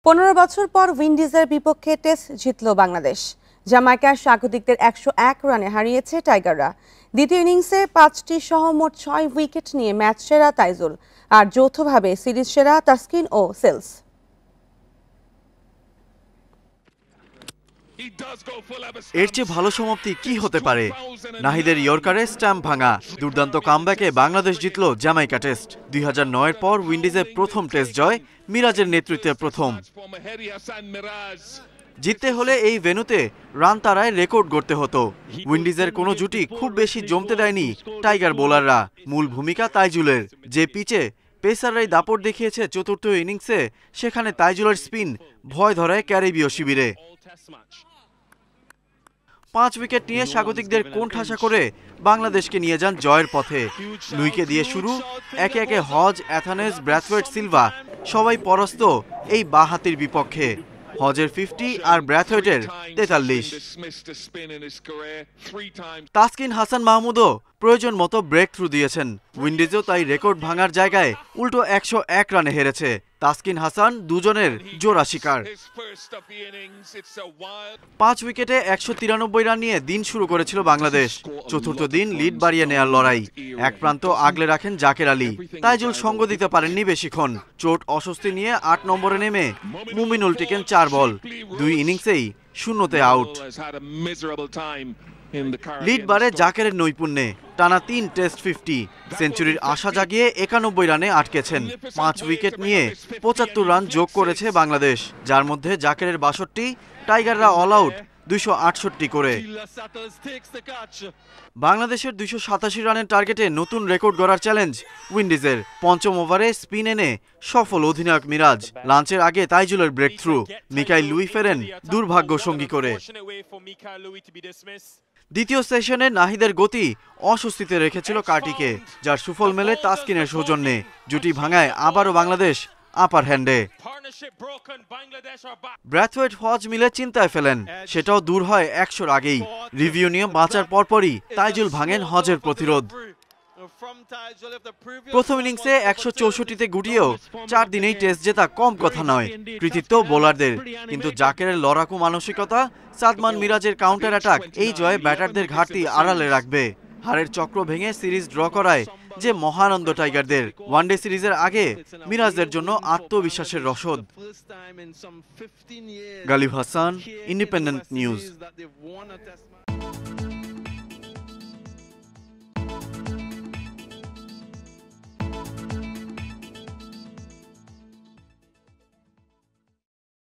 15 বছর পর উইন্ডিজের বিপক্ষে টেস্ট জিতল বাংলাদেশ। জামাইকার স্বাগতিকদের 101 রানে হারিয়েছে টাইগাররা। দ্বিতীয় ইনিংসে 5টি সহ মোট 6 উইকেট নিয়ে ম্যাচ সেরা তাইজুল, আর যৌথভাবে সিরিজ সেরা তাসকিন ও সেলস। এর চেয়ে ভালো সমাপ্তি কি হতে পারে? নাহিদের ইয়র্কারে স্ট্যাম্প ভাঙা দুর্দান্ত কামব্যাকে বাংলাদেশ জিতল জামাইকা টেস্ট। 2009-এর পর উইন্ডিজের প্রথম টেস্ট জয়, মিরাজের নেতৃত্বে প্রথম। জিততে হলে এই ভেন্যুতে রান তাড়ায় রেকর্ড গড়তে হতো। উইন্ডিজের কোনো জুটি খুব বেশি জমতে দেয়নি টাইগার বোলাররা। মূল ভূমিকা তাইজুলের। যে পিচে পেসাররাই দাপট দেখিয়েছে চতুর্থ ইনিংসে, সেখানে তাইজুলের স্পিন ভয় ধরায় ক্যারিবীয় শিবিরে। 5 উইকেট নিয়ে স্বাগতিকদের কোণঠাসা করে বাংলাদেশকে নিয়ে যান জয়ের পথে। লুইকে দিয়ে শুরু, একে একে হজ, অ্যাথানেস, ব্র্যাথওয়েট, সিলভা সবাই পরাস্ত এই বাঁহাতির বিপক্ষে। হজের 50 আর ব্র্যাথওয়েটের 43। তাসকিন হাসান মাহমুদও প্রয়োজন মতো ব্রেক থ্রু দিয়েছেন। উইন্ডিজও তাই রেকর্ড ভাঙার জায়গায় উল্টো 101 রানে হেরেছে। তাসকিন হাসান দুজনের জোড়া শিকার। 5 উইকেটে 193 রান নিয়ে দিন শুরু করেছিল বাংলাদেশ। চতুর্থ দিন লিড বাড়িয়ে নেয়ার লড়াই। এক প্রান্ত আগলে রাখেন জাকের আলী। তাইজুল সঙ্গ দিতে পারেননি বেশিক্ষণ। চোট অস্বস্তি নিয়ে 8 নম্বরে নেমে মুমিনুল টিকেন 4 বল। 2 ইনিংসেই শূন্যতে আউট। লিড বাড়ে জাকেরের নৈপুণ্যে। টানা 3 টেস্ট 50, সেঞ্চুরির আশা জাগিয়ে 91 রানে আটকেছেন। 5 উইকেট নিয়ে 75 রান যোগ করেছে বাংলাদেশ, যার মধ্যে জাকেরের 62, টাইগাররা অল আউট 268 করে। বাংলাদেশের 287 রানের টার্গেটে নতুন রেকর্ড গড়ার চ্যালেঞ্জ উইন্ডিজের। পঞ্চম ওভারে স্পিন এনে সফল অধিনায়ক মিরাজ। লাঞ্চের আগে তাইজুলের ব্রেক থ্রু, মিকাইল লুই ফেরেন দুর্ভাগ্য সঙ্গী করে। দ্বিতীয় সেশনে নাহিদের গতি অস্বস্তিতে রেখেছিল কার্টিকে, যার সুফল মেলে তাসকিনের সৌজন্যে। জুটি ভাঙায় আবারও বাংলাদেশ আপার হ্যান্ডে। ব্র্যাথওয়েট হজ মিলে চিন্তায় ফেলেন, সেটাও দূর হয় 100-র আগেই। রিভিউ নিয়ে বাঁচার পরপরই তাইজুল ভাঙেন হজের প্রতিরোধ। প্রথম ইনিংসে 164-তে গুটিয়েও 4 দিনেই টেস্ট জেতা কম কথা নয়। কৃতিত্ব বোলারদের, কিন্তু জাকেরের লড়াকু মানসিকতা, সাদমান মিরাজের কাউন্টার অ্যাটাক এই জয়ে ব্যাটারদের ঘাটতি আড়ালে রাখবে। হারের চক্র ভেঙে সিরিজ ড্র করায় যে মহানন্দ টাইগারদের। ওয়ানডে সিরিজের আগে মিরাজদের জন্য আত্মবিশ্বাসের রসদ। Ghalib Hasan, Independent news.